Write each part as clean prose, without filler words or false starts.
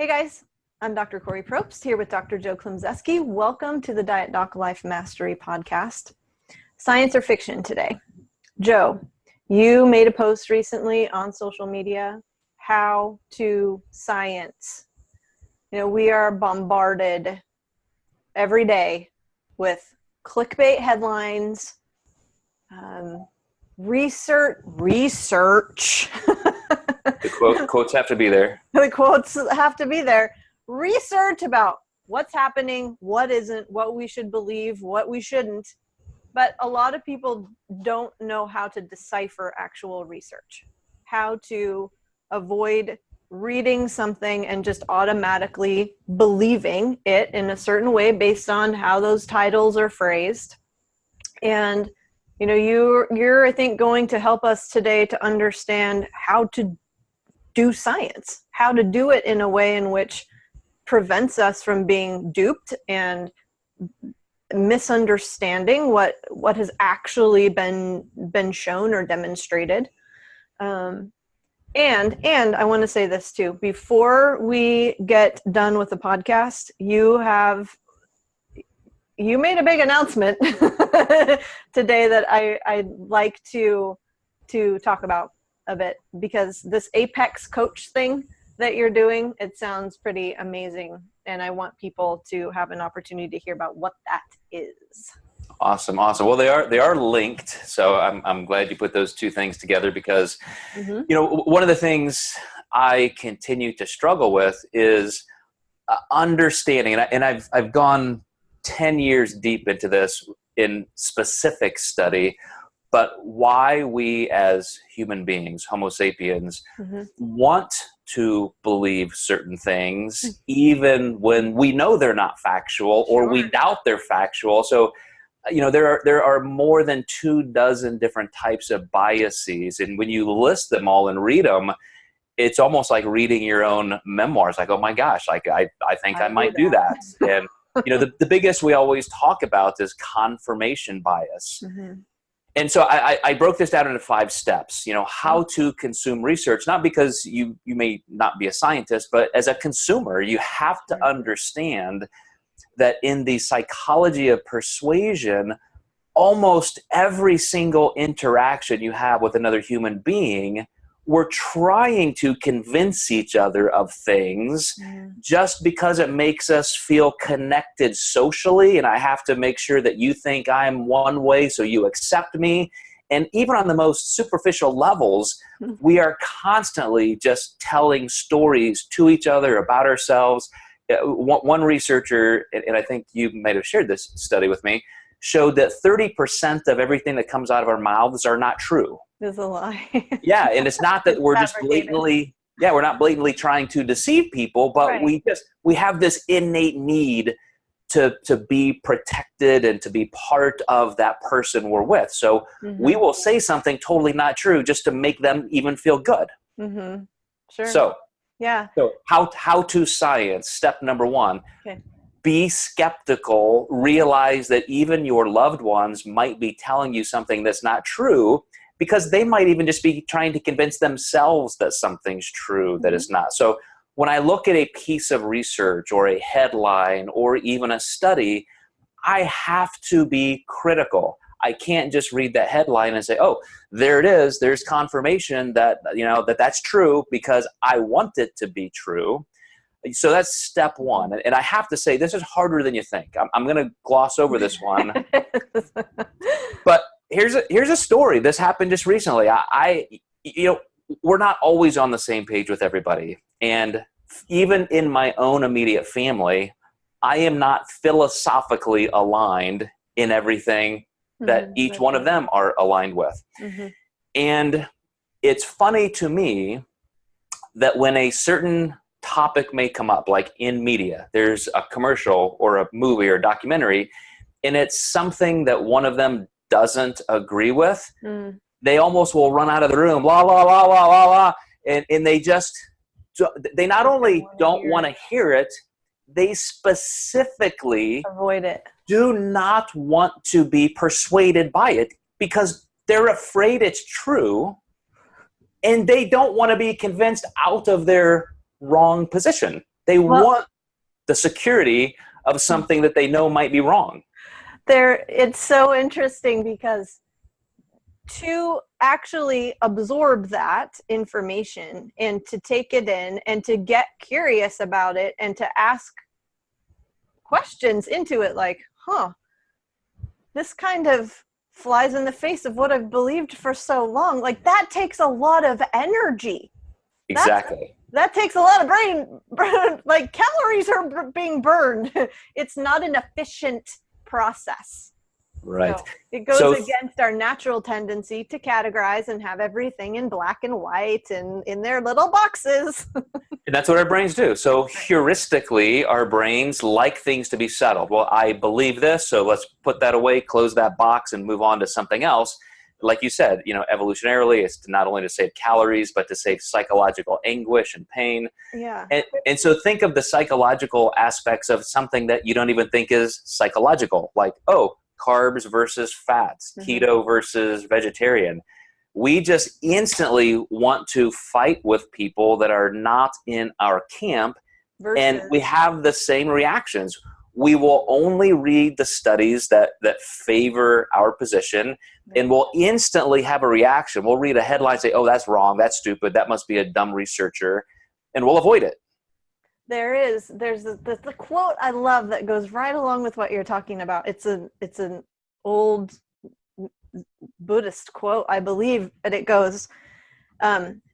Hey guys, I'm Dr. Kori Propst here with Dr. Joe Klemczewski. Welcome to the Diet Doc Life Mastery Podcast. Science or fiction today? Joe, you made a post recently on social media, how to science. You know, we are bombarded every day with clickbait headlines, research. The quotes have to be there. The quotes have to be there. Research about what's happening, what isn't, what we should believe, what we shouldn't. But a lot of people don't know how to decipher actual research, how to avoid reading something and just automatically believing it in a certain way based on how those titles are phrased. And you know, you're I think going to help us today to understand how to do science, how to do it in a way in which prevents us from being duped and misunderstanding what has actually been shown or demonstrated. And I want to say this too, before we get done with the podcast, you made a big announcement today that I'd like to talk about a bit, because this Apex coach thing that you're doing, it sounds pretty amazing. And I want people to have an opportunity to hear about what that is. Awesome. Well, they are linked. So I'm glad you put those two things together because, you know, one of the things I continue to struggle with is understanding, and I've gone 10 years deep into this in specific study, but why we as human beings, Homo sapiens, want to believe certain things, even when we know they're not factual or we doubt they're factual. So, you know, there are more than 24 different types of biases. And when you list them all and read them, it's almost like reading your own memoirs. Like, oh my gosh, like I think I might do that. And, you know, the biggest we always talk about is confirmation bias. And so I broke this down into 5 steps, you know, how to consume research, not because you may not be a scientist, but as a consumer, you have to understand that in the psychology of persuasion, almost every single interaction you have with another human being, we're trying to convince each other of things just because it makes us feel connected socially. And I have to make sure that you think I'm one way so you accept me. And even on the most superficial levels, we are constantly just telling stories to each other about ourselves. One researcher, and I think you might have shared this study with me, showed that 30% of everything that comes out of our mouths are not true. There's a lie. Yeah, and it's not that we're just blatantly, we're not blatantly trying to deceive people, but we have this innate need to be protected and to be part of that person we're with. So we will say something totally not true just to make them even feel good. Sure. So how to science, step number 1. Okay. Be skeptical, realize that even your loved ones might be telling you something that's not true, because they might even just be trying to convince themselves that something's true that is not. So when I look at a piece of research or a headline or even a study, I have to be critical. I can't just read that headline and say, oh, there it is. There's confirmation that, you know, that's true because I want it to be true. So that's step 1. And I have to say, this is harder than you think. I'm going to gloss over this one. But here's a story. This happened just recently. You know, we're not always on the same page with everybody. And even in my own immediate family, I am not philosophically aligned in everything that each one of them are aligned with. And it's funny to me that when a certain topic may come up, like in media, there's a commercial or a movie or a documentary, and it's something that one of them doesn't agree with, they almost will run out of the room, la, la, la, la, la, la, and they not only don't want to hear it, they specifically avoid it. Do not want to be persuaded by it because they're afraid it's true, and they don't want to be convinced out of their wrong position. They Well, want the security of something that they know might be wrong. it's so interesting because to actually absorb that information and to take it in and to get curious about it and to ask questions into it, like, this kind of flies in the face of what I've believed for so long. Like, that takes a lot of energy. Exactly. That takes a lot of brain, like calories are being burned. It's not an efficient process. Right. So it goes against our natural tendency to categorize and have everything in black and white and in their little boxes. And that's what our brains do. So heuristically, our brains like things to be settled. Well, I believe this, so let's put that away, close that box, and move on to something else. Like you said, evolutionarily, it's not only to save calories, but to save psychological anguish and pain. Yeah. And so think of the psychological aspects of something that you don't even think is psychological, like, carbs versus fats, keto versus vegetarian. We just instantly want to fight with people that are not in our camp, and we have the same reactions. We will only read the studies that favor our position, and we'll instantly have a reaction. We'll read a headline, say, that's wrong, that's stupid, that must be a dumb researcher, and we'll avoid it. There's the quote I love that goes right along with what you're talking about. It's an old Buddhist quote, I believe, and it goes,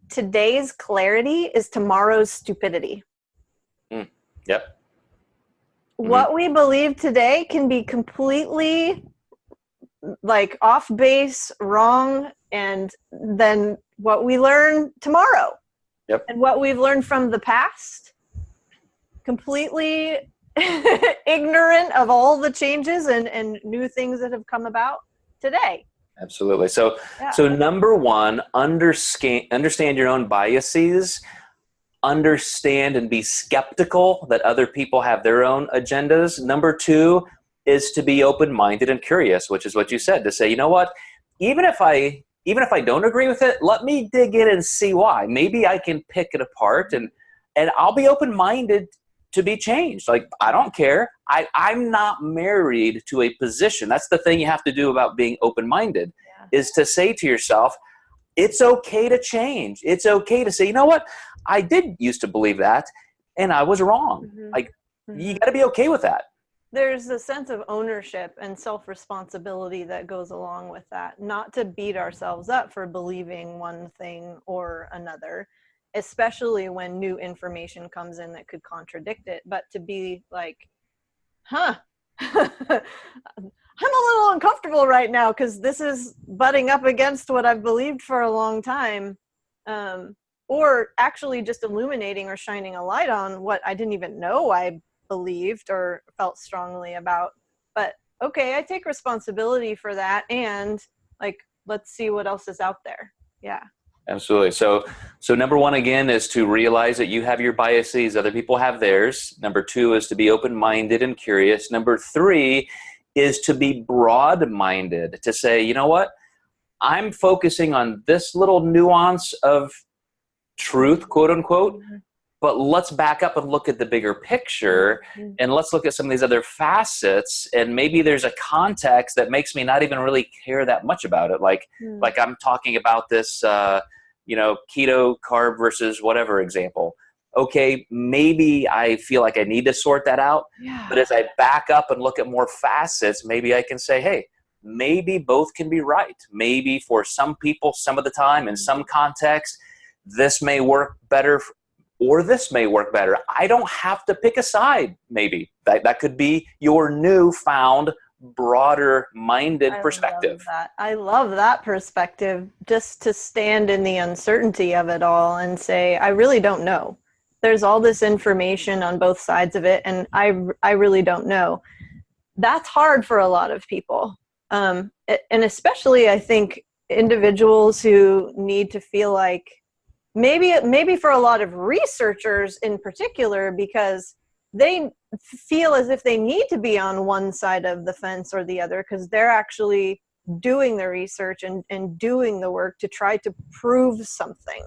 today's clarity is tomorrow's stupidity. Yep. What we believe today can be completely like off base, wrong, and then what we learn tomorrow. Yep. And what we've learned from the past, completely ignorant of all the changes and new things that have come about today. Absolutely. So number one, understand your own biases, understand and be skeptical that other people have their own agendas. Number two is to be open-minded and curious, which is what you said, to say, you know what, even if I don't agree with it, let me dig in and see why. Maybe I can pick it apart, and I'll be open-minded to be changed. Like, I don't care. I'm not married to a position. That's the thing you have to do about being open-minded, is to say to yourself, it's okay to change. It's okay to say, you know what, I did used to believe that, and I was wrong. You got to be okay with that. There's a sense of ownership and self-responsibility that goes along with that. Not to beat ourselves up for believing one thing or another, especially when new information comes in that could contradict it, but to be like, I'm a little uncomfortable right now because this is butting up against what I've believed for a long time. Or actually just illuminating or shining a light on what I didn't even know I believed or felt strongly about. But okay, I take responsibility for that, and like, let's see what else is out there. Yeah. Absolutely. So number one, again, is to realize that you have your biases, other people have theirs. Number two is to be open-minded and curious. Number three is to be broad-minded, to say, you know what, I'm focusing on this little nuance of truth, quote unquote, but let's back up and look at the bigger picture, and let's look at some of these other facets, and maybe there's a context that makes me not even really care that much about it. Like I'm talking about this, keto, carb versus whatever example. Okay, maybe I feel like I need to sort that out, but as I back up and look at more facets, maybe I can say, hey, maybe both can be right. Maybe for some people, some of the time, in some context, this may work better, or this may work better. I don't have to pick a side, maybe. That could be your newfound, broader-minded perspective. I love that perspective, just to stand in the uncertainty of it all and say, I really don't know. There's all this information on both sides of it, and I really don't know. That's hard for a lot of people. And especially, I think, individuals who need to feel like, maybe for a lot of researchers in particular, because they feel as if they need to be on one side of the fence or the other, because they're actually doing the research and doing the work to try to prove something.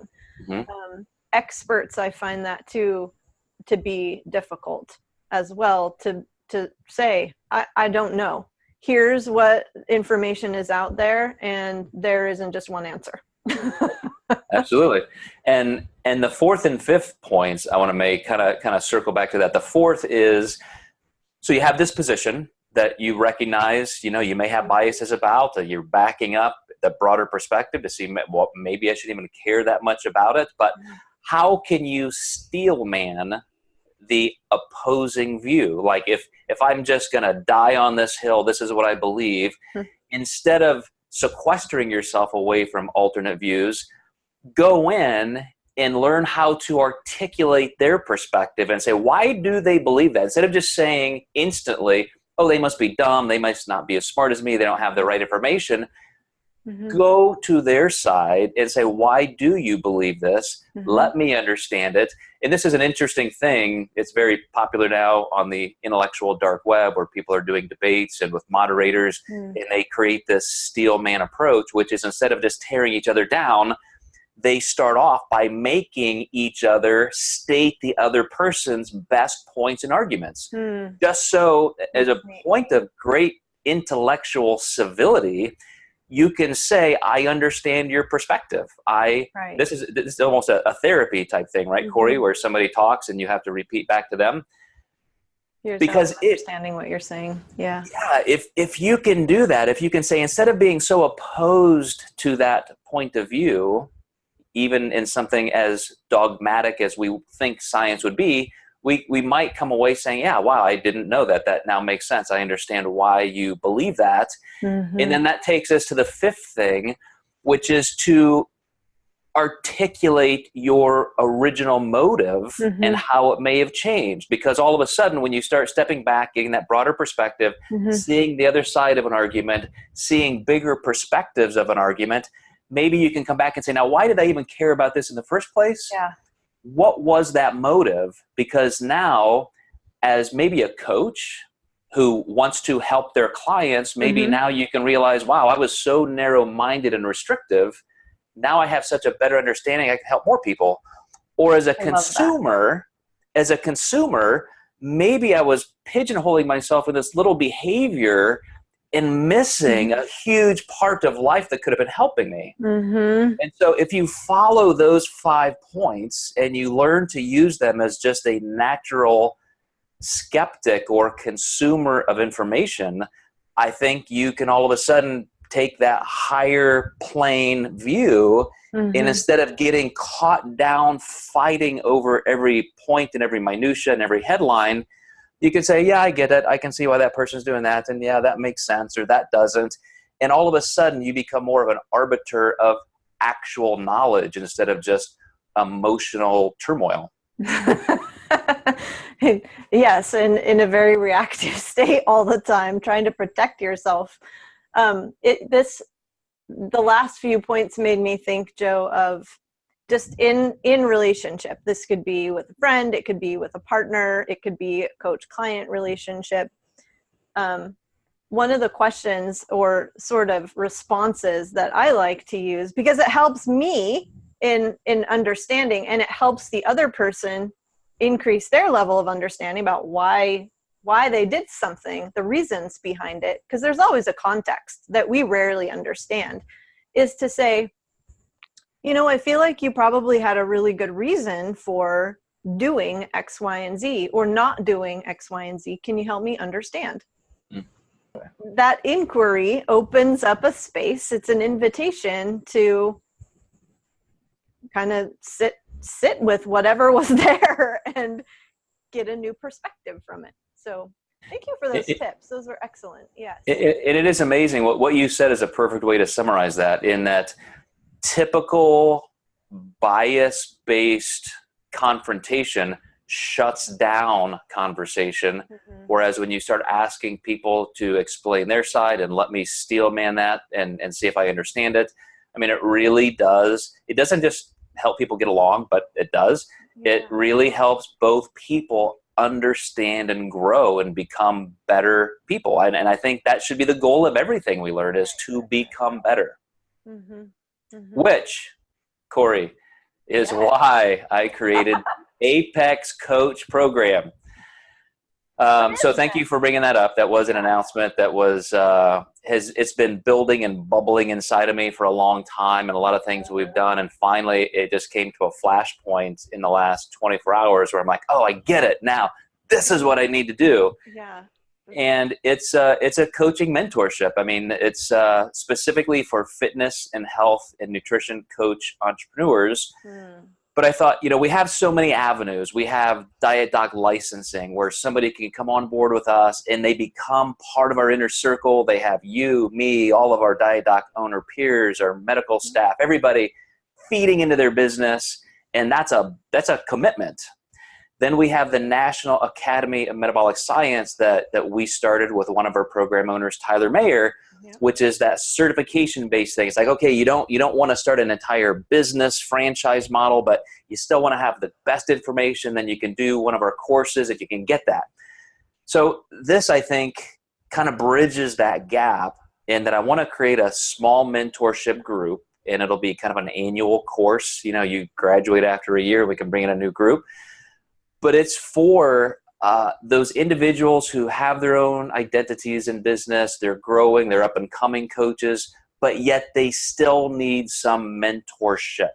Experts, I find that too, to be difficult as well, to say, I don't know. Here's what information is out there, and there isn't just one answer. Absolutely. And the fourth and fifth points I want to make, kind of circle back to that. The fourth is, so you have this position that you recognize, you may have biases about, that you're backing up the broader perspective to see, well, maybe I shouldn't even care that much about it, but how can you steel man the opposing view? Like if I'm just going to die on this hill, this is what I believe, instead of sequestering yourself away from alternate views, go in and learn how to articulate their perspective and say, why do they believe that? Instead of just saying instantly, oh, they must be dumb, they must not be as smart as me, they don't have the right information. Go to their side and say, why do you believe this? Let me understand it. And this is an interesting thing. It's very popular now on the intellectual dark web, where people are doing debates and with moderators, and they create this steel man approach, which is, instead of just tearing each other down, they start off by making each other state the other person's best points and arguments. Just so, as a point of great intellectual civility, you can say, I understand your perspective. This is almost a therapy type thing, right, Kori, where somebody talks and you have to repeat back to them. Because understanding what you're saying. Yeah. If you can do that, if you can say, instead of being so opposed to that point of view, even in something as dogmatic as we think science would be, we might come away saying, yeah, wow, I didn't know that. That now makes sense. I understand why you believe that. And then that takes us to the fifth thing, which is to articulate your original motive and how it may have changed. Because all of a sudden, when you start stepping back, getting that broader perspective, seeing the other side of an argument, seeing bigger perspectives of an argument, maybe you can come back and say, now, why did I even care about this in the first place? Yeah. What was that motive? Because now, as maybe a coach who wants to help their clients, maybe now you can realize, wow, I was so narrow-minded and restrictive. Now I have such a better understanding, I can help more people. Or as a consumer, maybe I was pigeonholing myself in this little behavior and missing a huge part of life that could have been helping me. And so if you follow those 5 points and you learn to use them as just a natural skeptic or consumer of information, I think you can all of a sudden take that higher plane view, and instead of getting caught down fighting over every point and every minutia and every headline, you can say, yeah, I get it. I can see why that person's doing that. And yeah, that makes sense, or that doesn't. And all of a sudden you become more of an arbiter of actual knowledge instead of just emotional turmoil. Yes, and in a very reactive state all the time, trying to protect yourself. The last few points made me think, Joe, of just in relationship. This could be with a friend, it could be with a partner, it could be a coach-client relationship. One of the questions or sort of responses that I like to use, because it helps me in understanding, and it helps the other person increase their level of understanding about why they did something, the reasons behind it, because there's always a context that we rarely understand, is to say, I feel like you probably had a really good reason for doing X, Y, and Z, or not doing X, Y, and Z. Can you help me understand? That inquiry opens up a space. It's an invitation to kind of sit with whatever was there and get a new perspective from it. So thank you for those tips. Those were excellent. Yes. It is amazing. What you said is a perfect way to summarize that, in that typical bias-based confrontation shuts down conversation. Whereas when you start asking people to explain their side and let me steel man that and see if I understand it, I mean, it really does. It doesn't just help people get along, but it does. Yeah. It really helps both people understand and grow and become better people. And I think that should be the goal of everything we learn, is to become better. Which, Kori, is why I created Apex Coach Program. So thank you for bringing that up. That was an announcement that was it's been building and bubbling inside of me for a long time, and a lot of things we've done, and finally it just came to a flashpoint in the last 24 hours where I'm like, oh, I get it now. This is what I need to do. Yeah. And it's a coaching mentorship. I mean, it's specifically for fitness and health and nutrition coach entrepreneurs. But I thought, we have so many avenues. We have Diet Doc licensing, where somebody can come on board with us and they become part of our inner circle. They have you, me, all of our Diet Doc owner peers, our medical staff, everybody feeding into their business. And that's a commitment. Then we have the National Academy of Metabolic Science that we started with one of our program owners, Tyler Mayer, which is that certification-based thing. It's like, okay, you don't want to start an entire business franchise model, but you still want to have the best information. Then you can do one of our courses if you can get that. So this, I think, kind of bridges that gap in that I want to create a small mentorship group, and it'll be kind of an annual course. You graduate after a year, we can bring in a new group. But it's for those individuals who have their own identities in business. They're growing, they're up and coming coaches, but yet they still need some mentorship.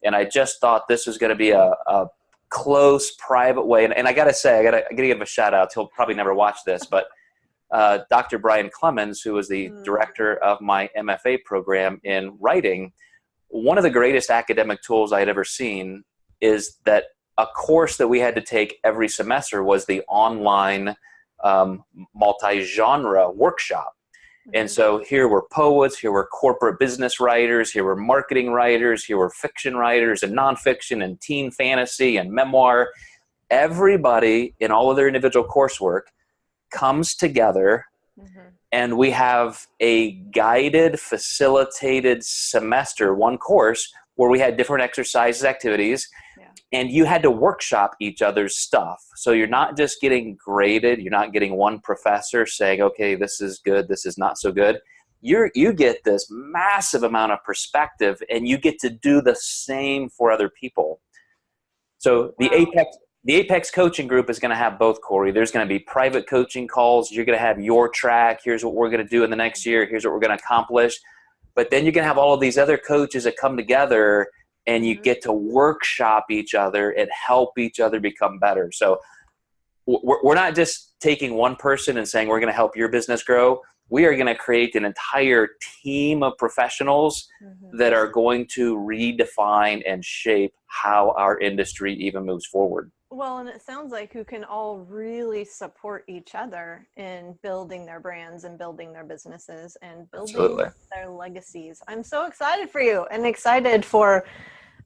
And I just thought this was going to be a close, private way. And I got to say, I got to give a shout out. He'll probably never watch this, but Dr. Brian Clemens, who was the director of my MFA program in writing, one of the greatest academic tools I had ever seen is that a course that we had to take every semester was the online multi-genre workshop. And so here were poets, here were corporate business writers, here were marketing writers, here were fiction writers and nonfiction and teen fantasy and memoir. Everybody in all of their individual coursework comes together, and we have a guided, facilitated semester, one course, where we had different exercises, activities, and you had to workshop each other's stuff. So you're not just getting graded. You're not getting one professor saying, okay, this is good, this is not so good. You get this massive amount of perspective, and you get to do the same for other people. So the Apex coaching group is going to have both, Kori. There's going to be private coaching calls. You're going to have your track. Here's what we're going to do in the next year. Here's what we're going to accomplish. But then you're going to have all of these other coaches that come together, and you get to workshop each other and help each other become better. So we're not just taking one person and saying we're going to help your business grow. We are going to create an entire team of professionals that are going to redefine and shape how our industry even moves forward. Well, and it sounds like who can all really support each other in building their brands and building their businesses and building their legacies. I'm so excited for you and excited for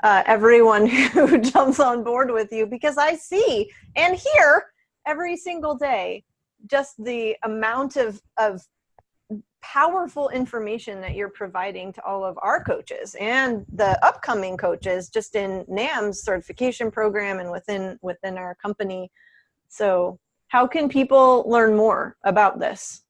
everyone who jumps on board with you, because I see and hear every single day just the amount of powerful information that you're providing to all of our coaches and the upcoming coaches just in NAM's certification program and within our company. So how can people learn more about this?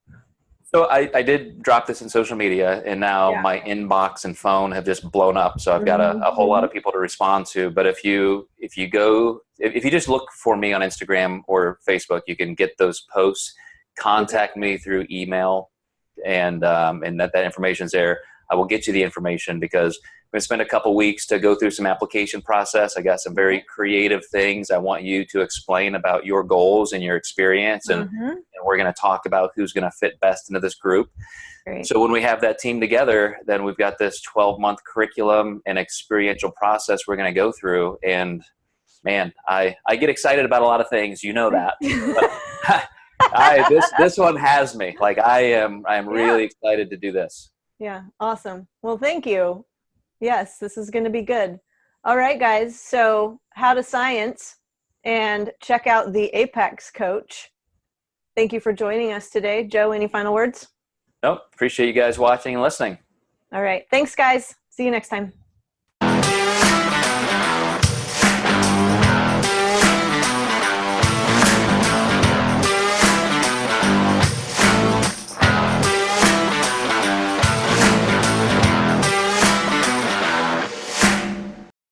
So I did drop this in social media, and now my inbox and phone have just blown up. So I've got a whole lot of people to respond to. But if you just look for me on Instagram or Facebook, you can get those posts. Contact me through email, and that information is there. I will get you the information, because I'm going to spend a couple weeks to go through some application process. I got some very creative things I want you to explain about your goals and your experience, and we're going to talk about who's going to fit best into this group. Great. So when we have that team together, then we've got this 12-month curriculum and experiential process we're going to go through. And man, I get excited about a lot of things. You know that. This one has me. Like I am really excited to do this. Yeah. Awesome. Well, thank you. Yes, this is going to be good. All right, guys. So how to science and check out the Apex Coach. Thank you for joining us today. Joe, any final words? Nope. Appreciate you guys watching and listening. All right. Thanks, guys. See you next time.